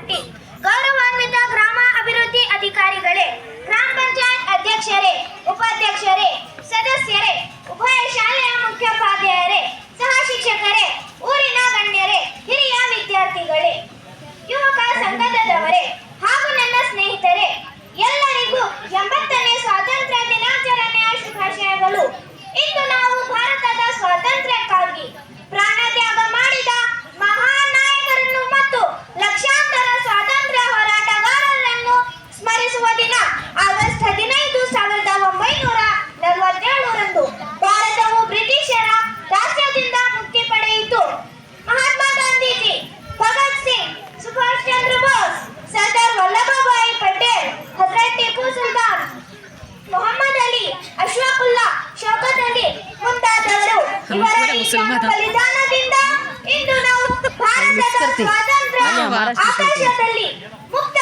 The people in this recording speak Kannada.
ಶೆಟ್ಟಿ, ಗೌರವಾನ್ವಿತ ಗ್ರಾಮ ಅಭಿವೃದ್ಧಿ ಅಧಿಕಾರಿಗಳೇ, ಗ್ರಾಮ ಪಂಚಾಯತ್ ಅಧ್ಯಕ್ಷರೇ, ಉಪಾಧ್ಯಕ್ಷರೇ, ಸದಸ್ಯರೇ, ಉಭಯ ಶಾಲೆಯ ಮುಖ್ಯೋಪಾಧ್ಯಾಯರೇ, ಸಹ ಶಿಕ್ಷಕರೇ, ಊರಿನ ಗಣ್ಯರೇ, ಹಿರಿಯ ವಿದ್ಯಾರ್ಥಿಗಳೇ, ಯುವಕ ಸಂಘದವರೇ ಹಾಗೂ ನನ್ನ ಸ್ನೇಹಿತರೆ, ಎಲ್ಲರಿಗೂ 80ನೇ ಸ್ವಾತಂತ್ರ್ಯ ದಿನಾಚರಣೆಯ ಶುಭಾಶಯಗಳು. ಇಂದು ನಾವು ಭಾರತದ ಸ್ವಾತಂತ್ರ್ಯಕ್ಕಾಗಿ ಪ್ರಾಣತ್ಯಾಗ ಮಾಡಿದ ಮಹಾನ್ ನಾಯಕರನ್ನು ಮತ್ತು ಲಕ್ಷಾಂತರ ಸ್ವಾತಂತ್ರ್ಯ ಹೋರಾಟಗಾರರನ್ನು ಸ್ಮರಿಸುವ ದಿನ ಆಗಸ್ಟ್ 15, 1947ರಂದು ಭಾರತವು ಬ್ರಿಟಿಷರ ರಾಷ್ಟ್ರದಿಂದ ಮುಕ್ತಿ ಪಡೆಯಿತು. ಮಹಾತ್ಮ ಗಾಂಧೀಜಿ, ಭಗತ್ ಸಿಂಗ್, ಸುಭಾಷ್ ಚಂದ್ರ ಬೋಸ್, ಸರ್ದಾರ್ ವಲ್ಲಭಭಾಯಿ ಪಟೇಲ್, ಹಜರತ್ ಟಿಪ್ಪು ಸುಲ್ತಾನ್, ಮೊಹಮ್ಮದ್ ಅಲಿ, ಅಶ್ಫಾಕುಲ್ಲಾ, ಶೌಕತ್ ಅಲಿ ಮುಂತಾದವರು ಇವರ ಬಲಿದಾನದಿಂದ ಇಂದು ನಾವು ಭಾರತದ ಸ್ವಾತಂತ್ರ್ಯ ಆಕಾಶದಲ್ಲಿ ಮುಕ್ತ